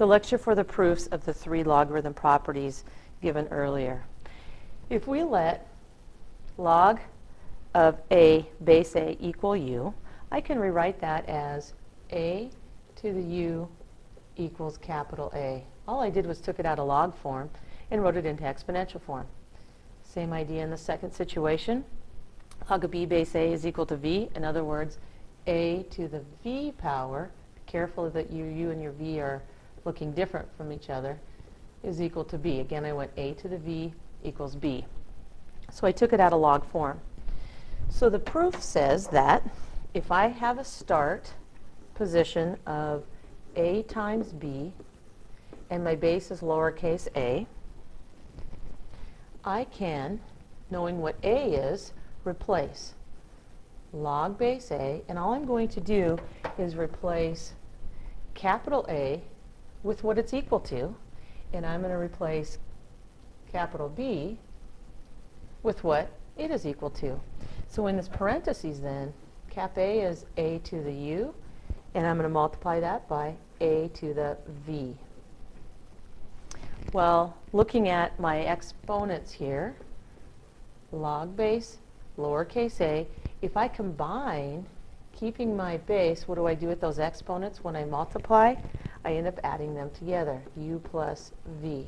the lecture for the proofs of the three logarithm properties given earlier. If we let log of a base A equal u, I can rewrite that as a to the u equals capital A. All I did was took it out of log form and wrote it into exponential form. Same idea in the second situation. Log of b base A is equal to v. In other words, a to the v power, be careful that your u and your v are looking different from each other, is equal to b. Again, I went a to the v equals b. So I took it out of log form. So the proof says that if I have a start position of a times b, and my base is lowercase a, I can, knowing what a is, replace log base A, and all I'm going to do is replace capital A with what it's equal to, and I'm going to replace capital B with what it is equal to. So in this parentheses then, cap A is a to the u, and I'm going to multiply that by a to the v. Well, looking at my exponents here, log base, lowercase a, if I combine, keeping my base, what do I do with those exponents when I multiply? I end up adding them together, u plus v.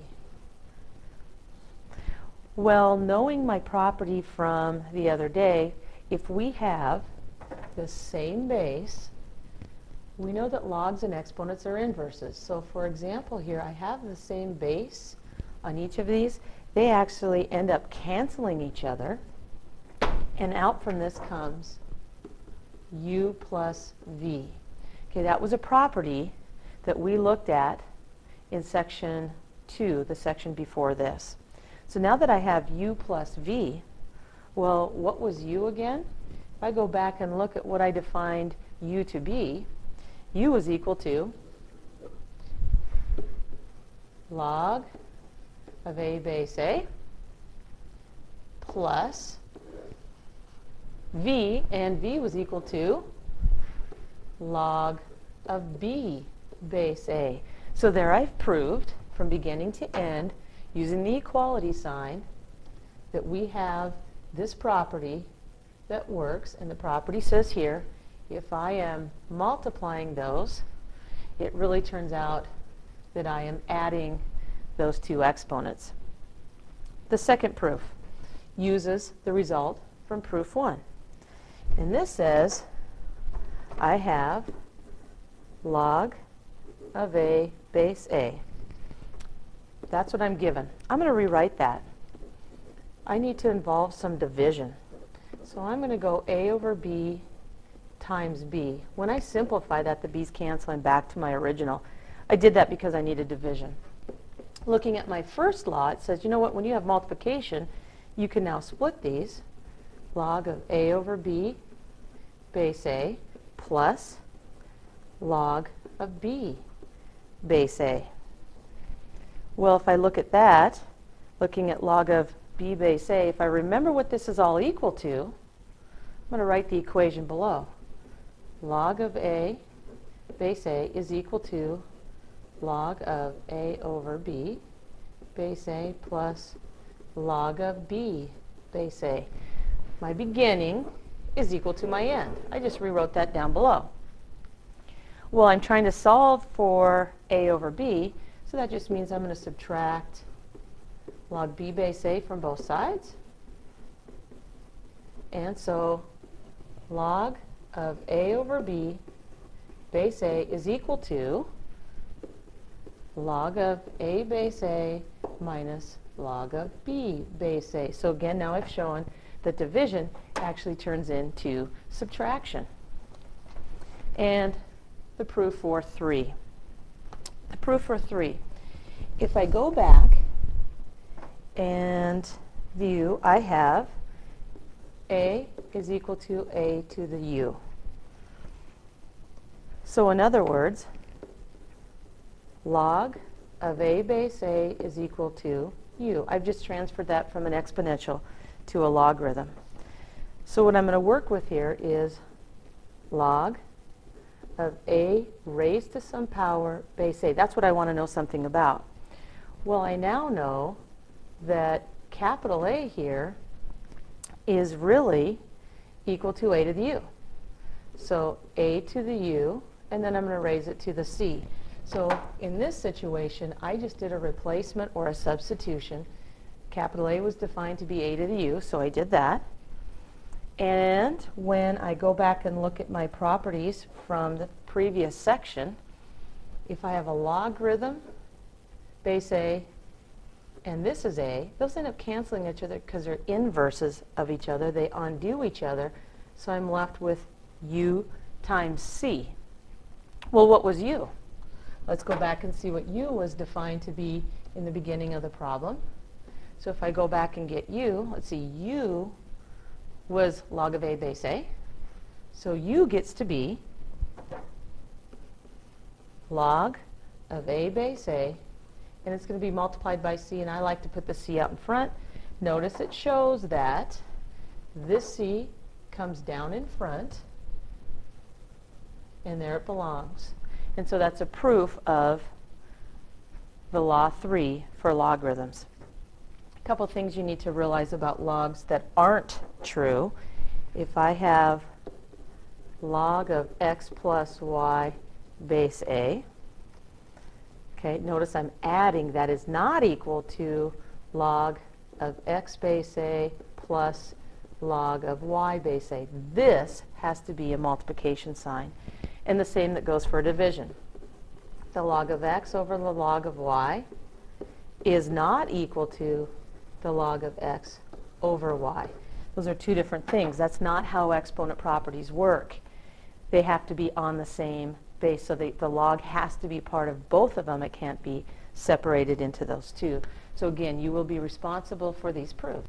Well, knowing my property from the other day, if we have the same base, we know that logs and exponents are inverses. So for example here, I have the same base on each of these. They actually end up canceling each other. And out from this comes u plus v. Okay, that was a property that we looked at in section 2, the section before this. So now that I have u plus v, well, what was u again? If I go back and look at what I defined u to be, u was equal to log of a base A plus v, and v was equal to log of b base A. So there I've proved from beginning to end, using the equality sign, that we have this property that works, and the property says here, if I am multiplying those, it really turns out that I am adding those two exponents. The second proof uses the result from proof 1. And this says I have log of a base A. That's what I'm given. I'm going to rewrite that. I need to involve some division. So I'm going to go a over b times b. When I simplify that, the b's canceling back to my original. I did that because I needed division. Looking at my first law, it says, you know what, when you have multiplication, you can now split these. Log of a over b base A plus log of b base A. Well, if I look at that, looking at log of b base A, if I remember what this is all equal to, I'm going to write the equation below. Log of a base A is equal to log of a over b base A plus log of b base A. My beginning is equal to my end. I just rewrote that down below. Well, I'm trying to solve for a over b, so that just means I'm going to subtract log b base A from both sides. And so log of a over b base A is equal to log of a base A minus log of b base A. So again, now I've shown that division actually turns into subtraction. And the proof for 3. The proof for 3. If I go back and view, I have a is equal to a to the u. So in other words, log of a base A is equal to u. I've just transferred that from an exponential to a logarithm. So what I'm going to work with here is log of a raised to some power base a. That's what I want to know something about. Well, I now know that capital A here is really equal to a to the u. So a to the u, and then I'm going to raise it to the c. So in this situation, I just did a replacement or a substitution. Capital A was defined to be a to the u, so I did that. And when I go back and look at my properties from the previous section, if I have a logarithm, base a, and this is a, those end up canceling each other because they're inverses of each other. They undo each other. So I'm left with u times c. Well, what was u? Let's go back and see what u was defined to be in the beginning of the problem. So if I go back and get u, let's see, u was log of a base a. So u gets to be log of a base a, and it's going to be multiplied by c, and I like to put the c out in front. Notice it shows that this c comes down in front, and there it belongs. And so that's a proof of the law 3 for logarithms. A couple things you need to realize about logs that aren't true. If I have log of x plus y base a, okay, notice I'm adding, that is not equal to log of x base a plus log of y base a. This has to be a multiplication sign. And the same that goes for division. The log of x over the log of y is not equal to the log of x over y. Those are two different things. That's not how exponent properties work. They have to be on the same base, so the log has to be part of both of them. It can't be separated into those two. So again, you will be responsible for these proofs.